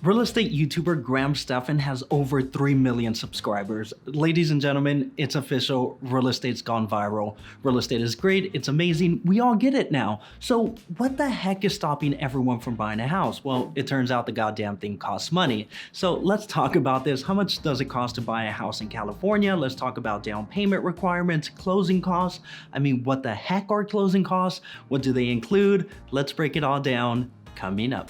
Real estate YouTuber Graham Stephan has over 3 million subscribers. Ladies and gentlemen, it's official. Real estate's gone viral. Real estate is great. It's amazing. We all get it now. So what the heck is stopping everyone from buying a house? Well, it turns out the goddamn thing costs money. So let's talk about this. How much does it cost to buy a house in California? Let's talk about down payment requirements, closing costs. I mean, what the heck are closing costs? What do they include? Let's break it all down coming up.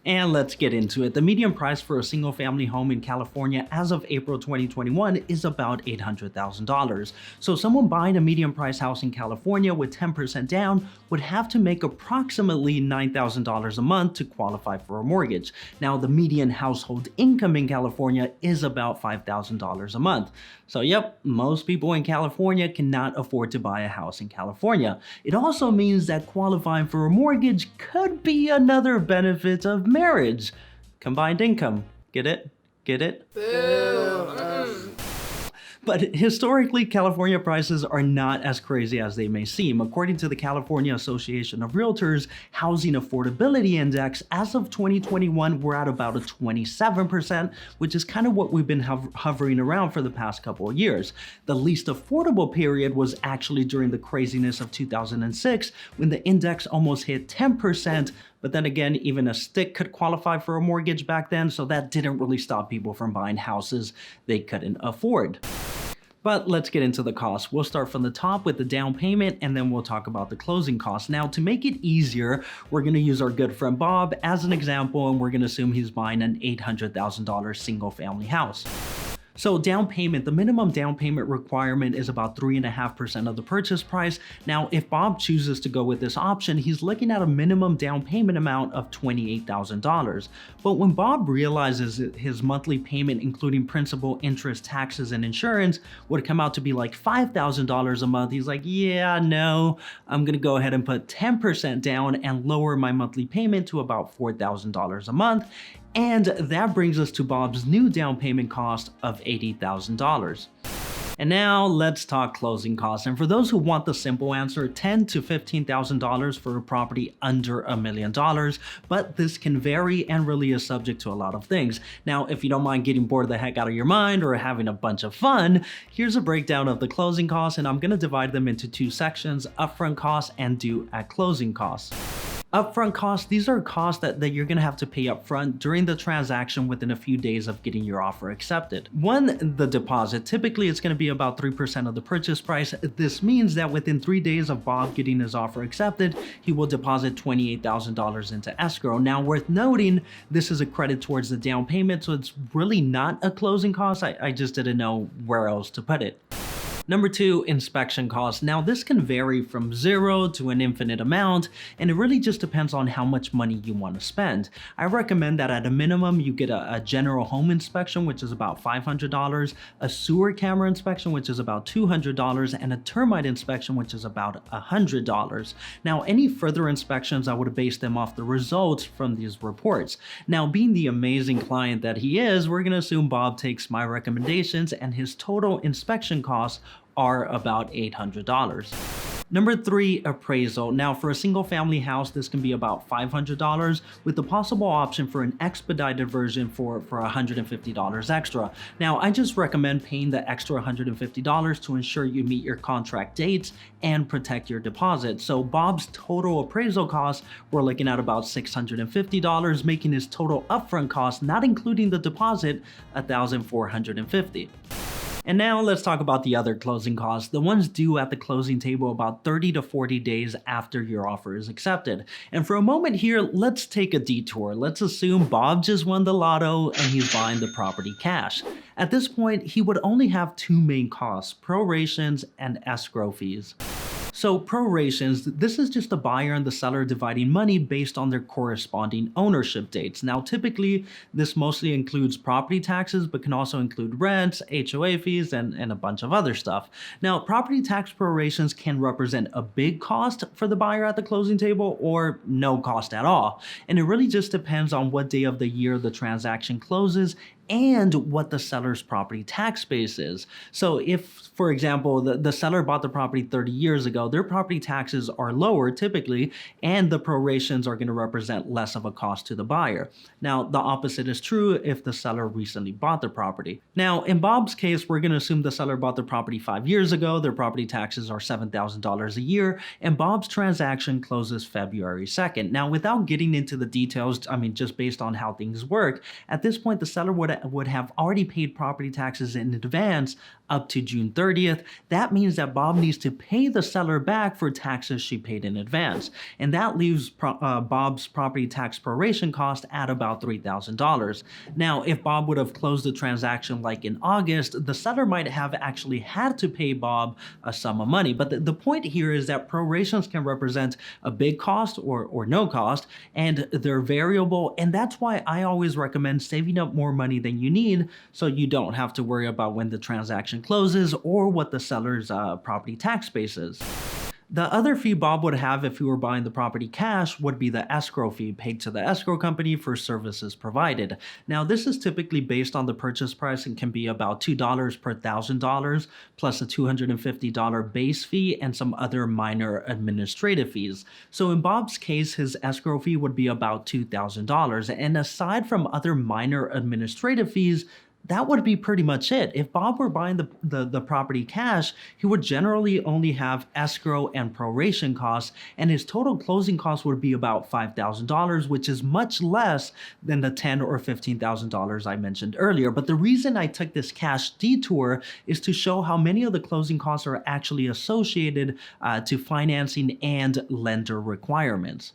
And let's get into it. The median price for a single family home in California as of April 2021 is about $800,000. So someone buying a median price house in California with 10% down would have to make approximately $9,000 a month to qualify for a mortgage. Now, the median household income in California is about $5,000 a month. So yep, most people in California cannot afford to buy a house in California. It also means that qualifying for a mortgage could be another benefit of marriage. Combined income. Get it? Get it? But historically, California prices are not as crazy as they may seem. According to the California Association of Realtors Housing Affordability Index, as of 2021, we're at about a 27%, which is kind of what we've been hovering around for the past couple of years. The least affordable period was actually during the craziness of 2006, when the index almost hit 10%. But then again, even a stick could qualify for a mortgage back then, so that didn't really stop people from buying houses they couldn't afford. But let's get into the cost. We'll start from the top with the down payment, and then we'll talk about the closing costs. Now, to make it easier, we're going to use our good friend Bob as an example, and we're going to assume he's buying an $800,000 single family house. So down payment, the minimum down payment requirement is about 3.5% of the purchase price. Now, if Bob chooses to go with this option, he's looking at a minimum down payment amount of $28,000. But when Bob realizes his monthly payment, including principal, interest, taxes, and insurance, would come out to be like $5,000 a month, he's like, yeah, no, I'm gonna go ahead and put 10% down and lower my monthly payment to about $4,000 a month. And that brings us to Bob's new down payment cost of $80,000. And now let's talk closing costs. And for those who want the simple answer, $10,000 to $15,000 for a property under $1 million. But this can vary and really is subject to a lot of things. Now, if you don't mind getting bored the heck out of your mind or having a bunch of fun, here's a breakdown of the closing costs, and I'm going to divide them into two sections: upfront costs and due at closing costs. Upfront costs, these are costs that you're going to have to pay upfront during the transaction within a few days of getting your offer accepted. One, the deposit. Typically, it's going to be about 3% of the purchase price. This means that within 3 days of Bob getting his offer accepted, he will deposit $28,000 into escrow. Now, worth noting, this is a credit towards the down payment, so it's really not a closing cost. I just didn't know where else to put it. Number two, inspection costs. Now, this can vary from zero to an infinite amount, and it really just depends on how much money you want to spend. I recommend that at a minimum, you get a general home inspection, which is about $500, a sewer camera inspection, which is about $200, and a termite inspection, which is about $100. Now, any further inspections, I would base them off the results from these reports. Now, being the amazing client that he is, we're going to assume Bob takes my recommendations, and his total inspection costs are about $800. Number three, appraisal. Now, for a single family house, this can be about $500 with the possible option for an expedited version for $150 extra. Now, I just recommend paying the extra $150 to ensure you meet your contract dates and protect your deposit. So Bob's total appraisal costs, we're looking at about $650, making his total upfront cost, not including the deposit, $1,450. And now let's talk about the other closing costs, the ones due at the closing table about 30 to 40 days after your offer is accepted. And for a moment here, let's take a detour. Let's assume Bob just won the lotto and he's buying the property cash. At this point, he would only have two main costs: prorations and escrow fees. So prorations, this is just the buyer and the seller dividing money based on their corresponding ownership dates. Now, typically, this mostly includes property taxes, but can also include rents, HOA fees, and a bunch of other stuff. Now, property tax prorations can represent a big cost for the buyer at the closing table or no cost at all. And it really just depends on what day of the year the transaction closes and what the seller's property tax base is. So if, for example, the seller bought the property 30 years ago, their property taxes are lower typically, and the prorations are going to represent less of a cost to the buyer. Now, the opposite is true if the seller recently bought the property. Now, in Bob's case, we're going to assume the seller bought the property 5 years ago, their property taxes are $7,000 a year, and Bob's transaction closes February 2nd. Now, without getting into the details, just based on how things work, at this point, the seller would have already paid property taxes in advance up to June 30th. That means that Bob needs to pay the seller back for taxes she paid in advance. And that leaves Bob's property tax proration cost at about $3,000. Now, if Bob would have closed the transaction like in August, the seller might have actually had to pay Bob a sum of money. But the point here is that prorations can represent a big cost or no cost, and they're variable. And that's why I always recommend saving up more money than you need so you don't have to worry about when the transaction closes or what the seller's property tax base is. The other fee Bob would have if he were buying the property cash would be the escrow fee paid to the escrow company for services provided. Now, this is typically based on the purchase price and can be about $2 per $1,000 plus a $250 base fee and some other minor administrative fees. So in Bob's case, his escrow fee would be about $2,000. And aside from other minor administrative fees, that would be pretty much it. If Bob were buying the property cash, he would generally only have escrow and proration costs, and his total closing costs would be about $5,000, which is much less than the $10,000 or $15,000 I mentioned earlier. But the reason I took this cash detour is to show how many of the closing costs are actually associated to financing and lender requirements.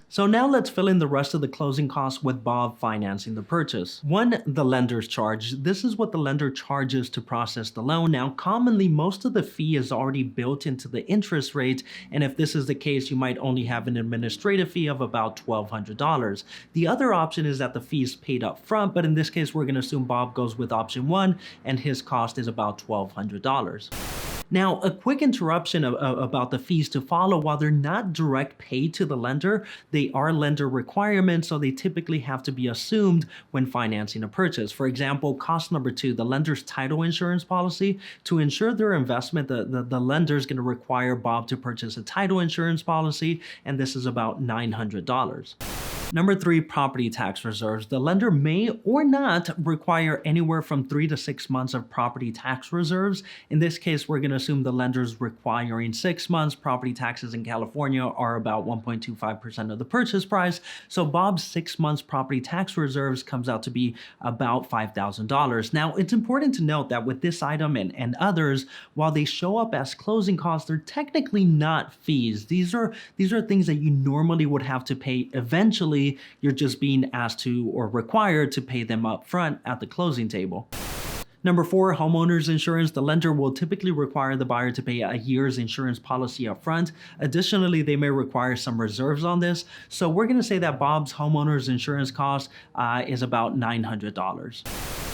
So now let's fill in the rest of the closing costs with Bob financing the purchase. 1, the lender's charge. This is what the lender charges to process the loan. Now, commonly, most of the fee is already built into the interest rate, and if this is the case, you might only have an administrative fee of about $1,200. The other option is that the fee is paid up front, but in this case, we're going to assume Bob goes with option 1, and his cost is about $1,200. Now, a quick interruption about the fees to follow. While they're not direct paid to the lender, they are lender requirements, so they typically have to be assumed when financing a purchase. For example, cost number 2, the lender's title insurance policy. To ensure their investment, the lender is going to require Bob to purchase a title insurance policy, and this is about $900. Number 3, property tax reserves. The lender may or not require anywhere from 3 to 6 months of property tax reserves. In this case, we're going to assume the lender's requiring 6 months. Property taxes in California are about 1.25% of the purchase price. So Bob's 6 months property tax reserves comes out to be about $5,000. Now, it's important to note that with this item and others, while they show up as closing costs, they're technically not fees. These are things that you normally would have to pay eventually. You're just being asked to or required to pay them up front at the closing table. Number 4, homeowners insurance. The lender will typically require the buyer to pay a year's insurance policy up front. Additionally, they may require some reserves on this. So we're going to say that Bob's homeowners insurance cost is about $900.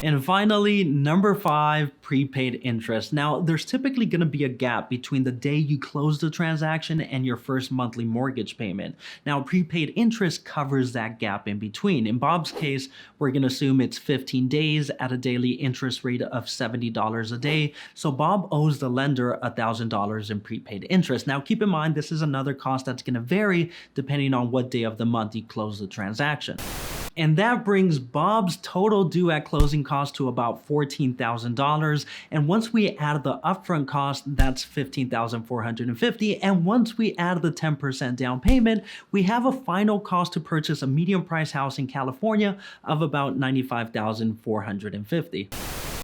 And finally, number 5, prepaid interest. Now, there's typically going to be a gap between the day you close the transaction and your first monthly mortgage payment. Now, prepaid interest covers that gap in between. In Bob's case, we're going to assume it's 15 days at a daily interest rate of $70 a day. So Bob owes the lender $1,000 in prepaid interest. Now, keep in mind, this is another cost that's going to vary depending on what day of the month you close the transaction. And that brings Bob's total due at closing cost to about $14,000. And once we add the upfront cost, that's $15,450. And once we add the 10% down payment, we have a final cost to purchase a medium price house in California of about $95,450.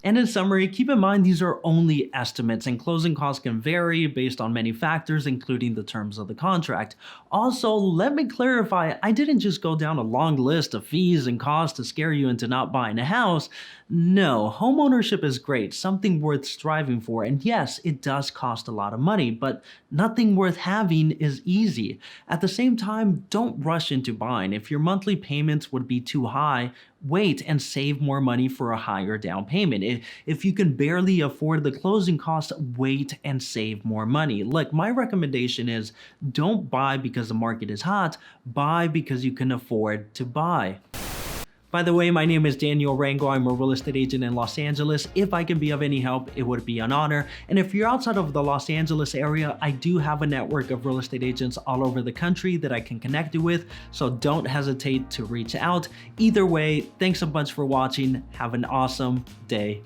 And in summary, keep in mind these are only estimates and closing costs can vary based on many factors, including the terms of the contract. Also, let me clarify, I didn't just go down a long list of fees and costs to scare you into not buying a house. No, homeownership is great, something worth striving for, and yes, it does cost a lot of money, but nothing worth having is easy. At the same time, don't rush into buying. If your monthly payments would be too high, wait and save more money for a higher down payment. If you can barely afford the closing costs, wait and save more money. Look, my recommendation is don't buy because the market is hot, buy because you can afford to buy. By the way, my name is Daniel Rangel. I'm a real estate agent in Los Angeles. If I can be of any help, it would be an honor. And if you're outside of the Los Angeles area, I do have a network of real estate agents all over the country that I can connect you with, so don't hesitate to reach out. Either way, thanks a bunch for watching. Have an awesome day.